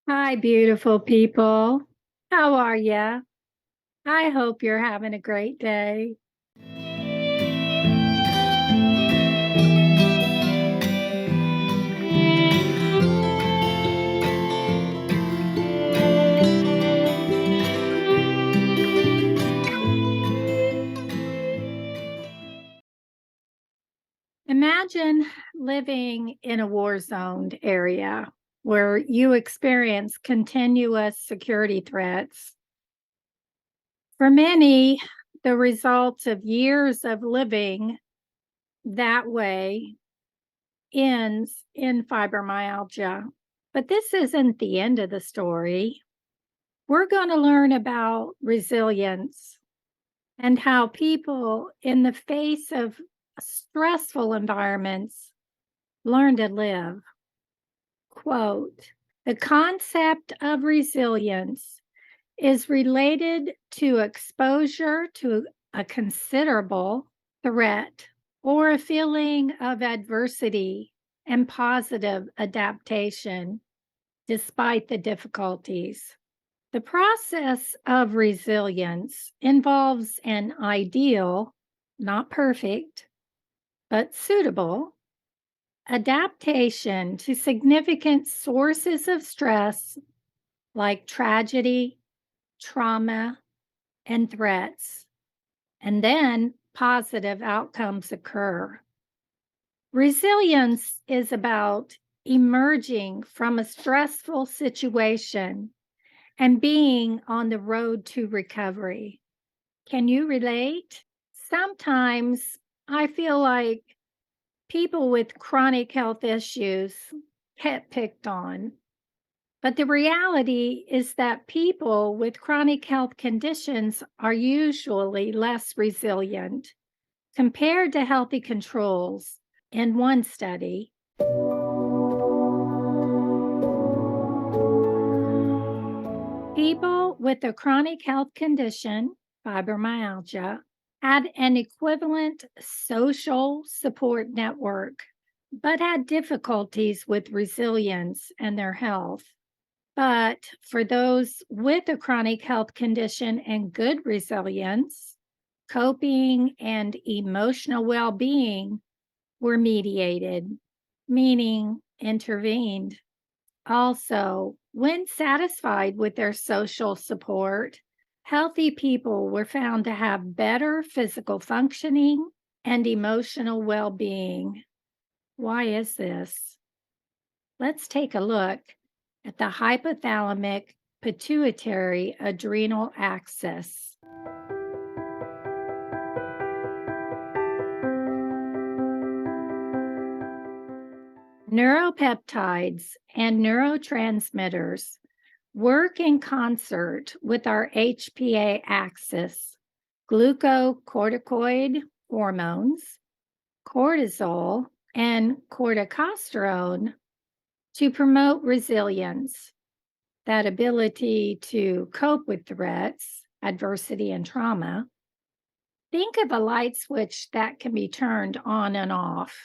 Hi, beautiful people. How are ya? I hope you're having a great day. Imagine living in a war zoned area where you experience continuous security threats. For many, the results of years of living that way ends in fibromyalgia. But this isn't the end of the story. We're going to learn about resilience and how people, in the face of stressful environments, learn to live. Quote, the concept of resilience is related to exposure to a considerable threat or a feeling of adversity and positive adaptation despite the difficulties. The process of resilience involves an ideal, not perfect, but suitable adaptation to significant sources of stress like tragedy, trauma, and threats, and then positive outcomes occur. Resilience is about emerging from a stressful situation and being on the road to recovery. Can you relate? Sometimes I feel like people with chronic health issues get picked on. But the reality is that people with chronic health conditions are usually less resilient compared to healthy controls. In one study, people with a chronic health condition, fibromyalgia, had an equivalent social support network, but had difficulties with resilience and their health. But for those with a chronic health condition and good resilience, coping and emotional well being were mediated, meaning intervened. Also, when satisfied with their social support, healthy people were found to have better physical functioning and emotional well being. Why is this? Let's take a look at the hypothalamic pituitary adrenal axis. Neuropeptides and neurotransmitters work in concert with our HPA axis, glucocorticoid hormones, cortisol, and corticosterone to promote resilience, that ability to cope with threats, adversity, and trauma. Think of a light switch that can be turned on and off.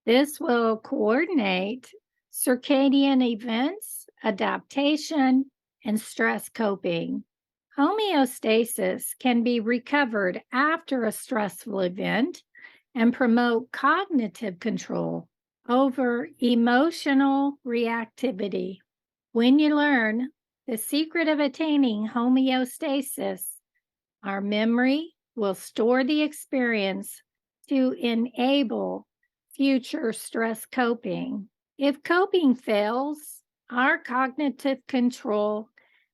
This will coordinate circadian events, adaptation, and stress coping. Homeostasis can be recovered after a stressful event and promote cognitive control over emotional reactivity. When you learn the secret of attaining homeostasis, our memory will store the experience to enable future stress coping. If coping fails, our cognitive control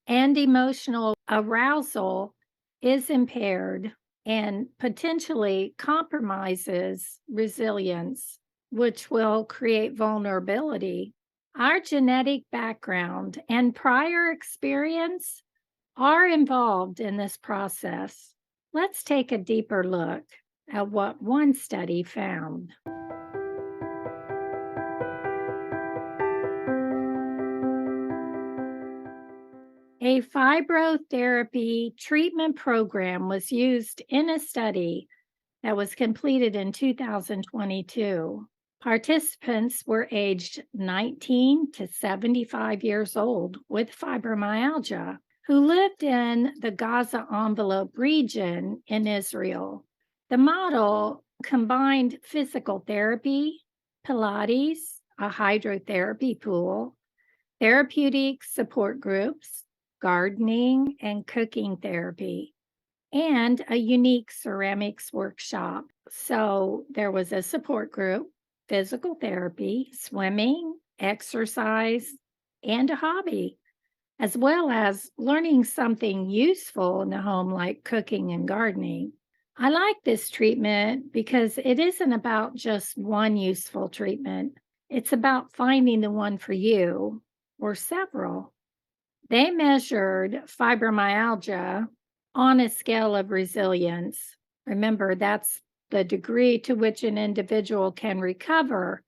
and emotional arousal is impaired and potentially compromises resilience, which will create vulnerability. Our genetic background and prior experience are involved in this process. Let's take a deeper look at what one study found. A fibrotherapy treatment program was used in a study that was completed in 2022. Participants were aged 19 to 75 years old with fibromyalgia who lived in the Gaza Envelope region in Israel. The model combined physical therapy, Pilates, a hydrotherapy pool, therapeutic support groups, gardening and cooking therapy, and a unique ceramics workshop. So there was a support group, physical therapy, swimming, exercise, and a hobby, as well as learning something useful in the home like cooking and gardening. I like this treatment because it isn't about just one useful treatment. It's about finding the one for you or several. They measured fibromyalgia on a scale of resilience. Remember, that's the degree to which an individual can recover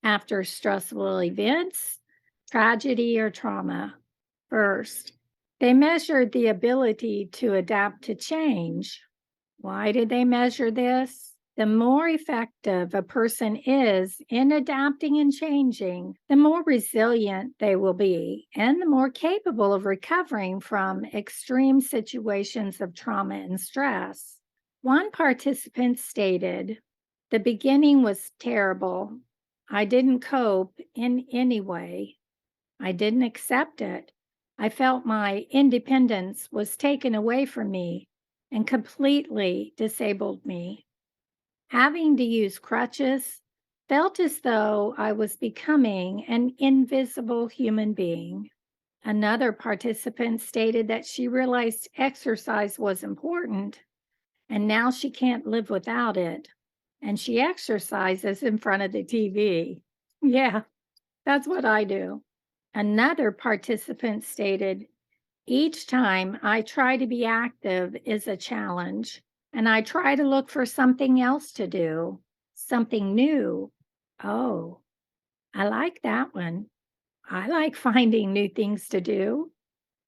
after stressful events, tragedy, or trauma. First, they measured the ability to adapt to change. Why did they measure this? The more effective a person is in adapting and changing, the more resilient they will be and the more capable of recovering from extreme situations of trauma and stress. One participant stated, "The beginning was terrible. I didn't cope in any way. I didn't accept it. I felt my independence was taken away from me and completely disabled me. Having to use crutches felt as though I was becoming an invisible human being." Another participant stated that she realized exercise was important and now she can't live without it. And she exercises in front of the TV. Yeah, that's what I do. Another participant stated, "Each time I try to be active is a challenge, and I try to look for something else to do, something new." Oh, I like that one. I like finding new things to do.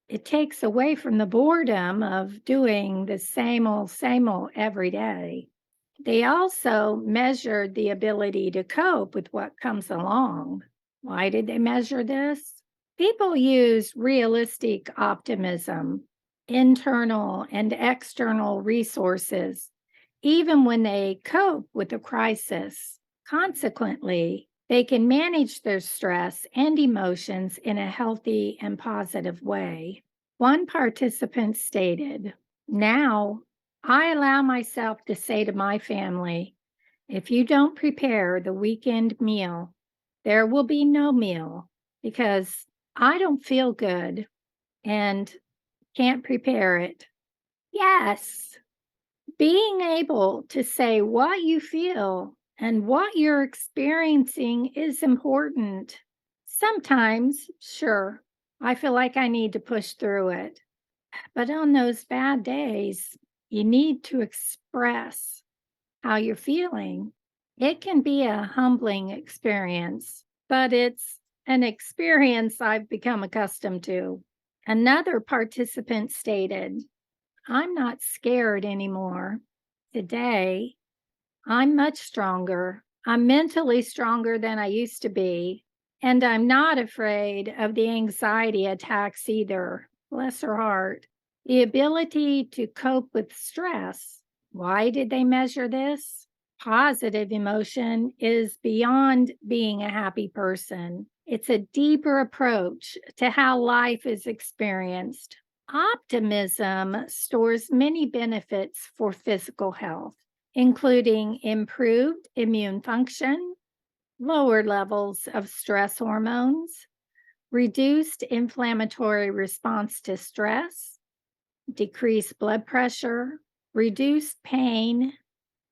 It takes away from the boredom of doing the same old every day. They also measured the ability to cope with what comes along. Why did they measure this? People use realistic optimism, internal and external resources, even when they cope with a crisis. Consequently, they can manage their stress and emotions in a healthy and positive way. One participant stated, "Now I allow myself to say to my family, if you don't prepare the weekend meal, there will be no meal because I don't feel good and can't prepare it." Yes, being able to say what you feel and what you're experiencing is important. Sometimes, sure, I feel like I need to push through it. But on those bad days, you need to express how you're feeling. It can be a humbling experience, but it's an experience I've become accustomed to. Another participant stated, "I'm not scared anymore. Today, I'm much stronger. I'm mentally stronger than I used to be. And I'm not afraid of the anxiety attacks either." Bless her heart. The ability to cope with stress. Why did they measure this? Positive emotion is beyond being a happy person. It's a deeper approach to how life is experienced. Optimism stores many benefits for physical health, including improved immune function, lower levels of stress hormones, reduced inflammatory response to stress, decreased blood pressure, reduced pain,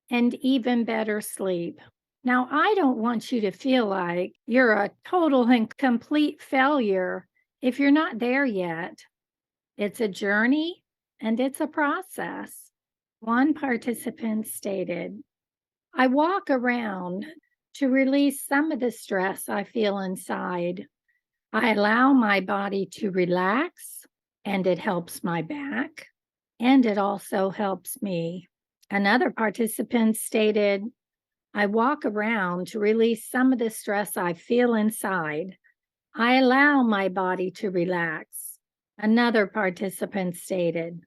and even better sleep. Now, I don't want you to feel like you're a total and complete failure if you're not there yet. It's a journey and it's a process. One participant stated, "I walk around to release some of the stress I feel inside. I allow my body to relax, and it helps my back, and it also helps me." Another participant stated, I walk around to release some of the stress I feel inside. I allow my body to relax. Another participant stated,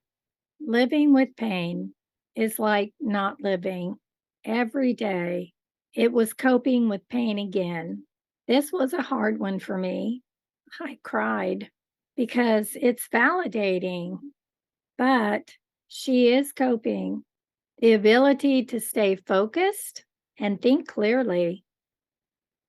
living with pain is like not living. Every day, it was coping with pain again. This was a hard one for me. I cried because it's validating, but she is coping. The ability to stay focused and think clearly.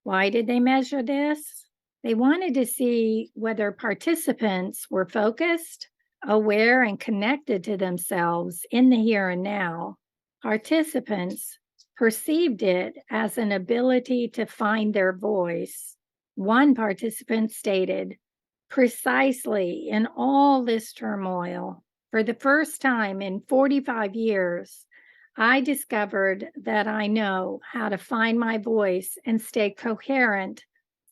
Why did they measure this? They wanted to see whether participants were focused, aware, and connected to themselves in the here and now. Participants perceived it as an ability to find their voice. One participant stated, precisely in all this turmoil, for the first time in 45 years, I discovered that I know how to find my voice and stay coherent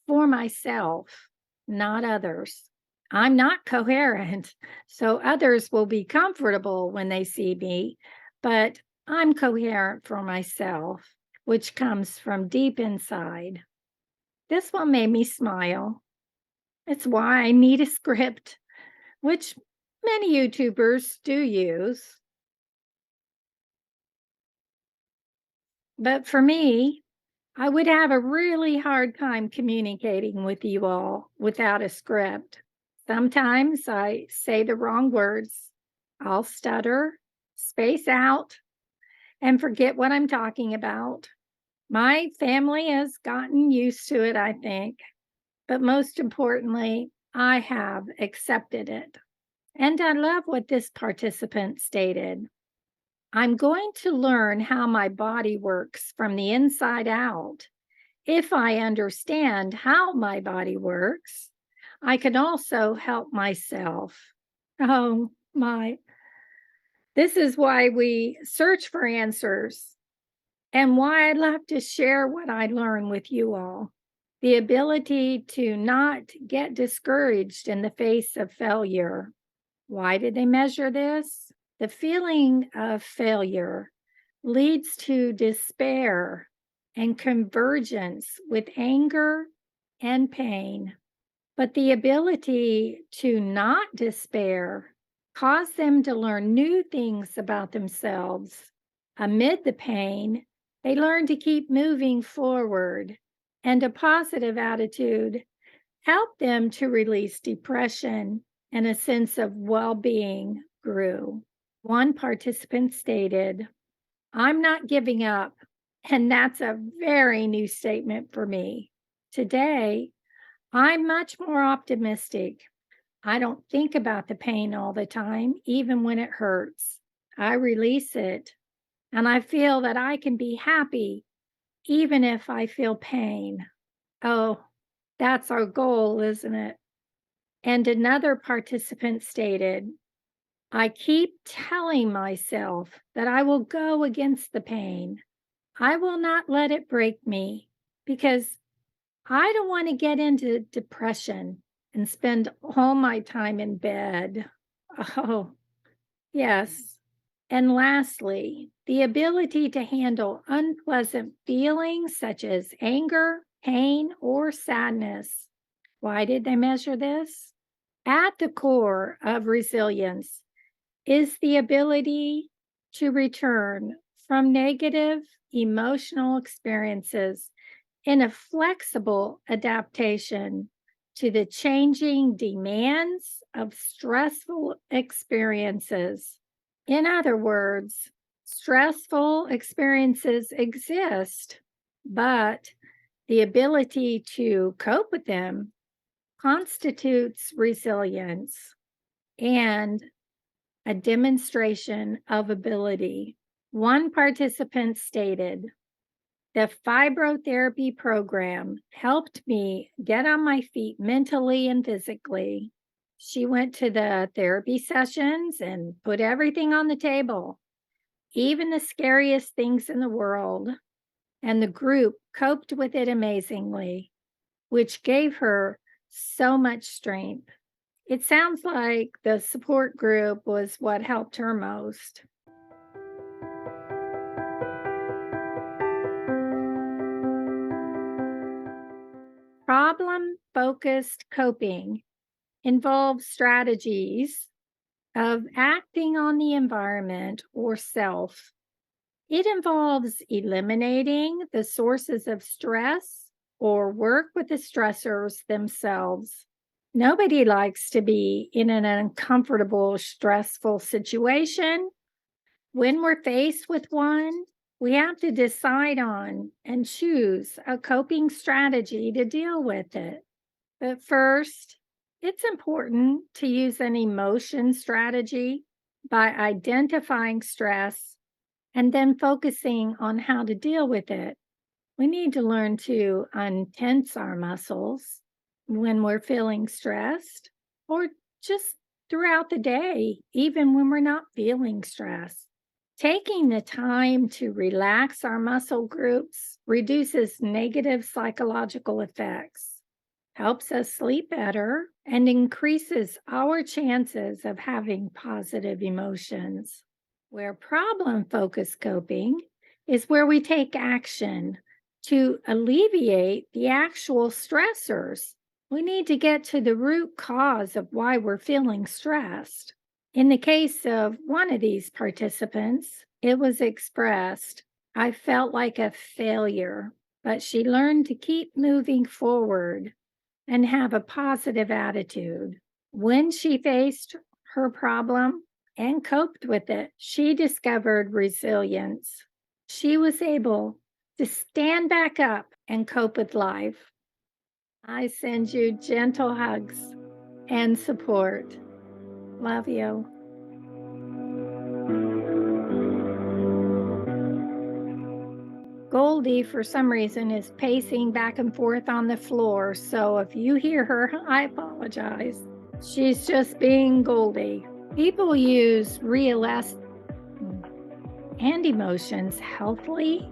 for myself, not others. I'm not coherent, so others will be comfortable when they see me, but I'm coherent for myself, which comes from deep inside. This one made me smile. It's why I need a script, which many YouTubers do use. But for me, I would have a really hard time communicating with you all without a script. Sometimes I say the wrong words. I'll stutter, space out, and forget what I'm talking about. My family has gotten used to it, I think. But most importantly, I have accepted it. And I love what this participant stated. I'm going to learn how my body works from the inside out. If I understand how my body works, I can also help myself. Oh my. This is why we search for answers and why I love to share what I learn with you all. The ability to not get discouraged in the face of failure. Why did they measure this? The feeling of failure leads to despair and convergence with anger and pain. But the ability to not despair caused them to learn new things about themselves. Amid the pain, they learned to keep moving forward, and a positive attitude helped them to release depression, and a sense of well being grew. One participant stated, I'm not giving up. And that's a very new statement for me. Today, I'm much more optimistic. I don't think about the pain all the time, even when it hurts. I release it, and I feel that I can be happy even if I feel pain. Oh, that's our goal, isn't it? And another participant stated, I keep telling myself that I will go against the pain. I will not let it break me because I don't want to get into depression and spend all my time in bed. Oh, yes. And lastly, the ability to handle unpleasant feelings such as anger, pain, or sadness. Why did they measure this? At the core of resilience is the ability to return from negative emotional experiences in a flexible adaptation to the changing demands of stressful experiences. In other words, stressful experiences exist, but the ability to cope with them constitutes resilience and a demonstration of ability. One participant stated, the fibrotherapy program helped me get on my feet mentally and physically. She went to the therapy sessions and put everything on the table, even the scariest things in the world, and the group coped with it amazingly, which gave her so much strength. It sounds like the support group was what helped her most. Problem focused coping involves strategies of acting on the environment or self. It involves eliminating the sources of stress or work with the stressors themselves. Nobody likes to be in an uncomfortable, stressful situation. When we're faced with one, we have to decide on and choose a coping strategy to deal with it. But first, it's important to use an emotion strategy by identifying stress and then focusing on how to deal with it. We need to learn to untense our muscles when we're feeling stressed or just throughout the day, even when we're not feeling stressed. Taking the time to relax our muscle groups reduces negative psychological effects, helps us sleep better, and increases our chances of having positive emotions. Where problem focused coping is where we take action to alleviate the actual stressors. We need to get to the root cause of why we're feeling stressed. In the case of one of these participants, it was expressed, I felt like a failure, but she learned to keep moving forward and have a positive attitude. When she faced her problem and coped with it, she discovered resilience. She was able to stand back up and cope with life. I send you gentle hugs and support. Love you. Goldie, for some reason, is pacing back and forth on the floor. So if you hear her, I apologize. She's just being Goldie. People use real and emotions healthily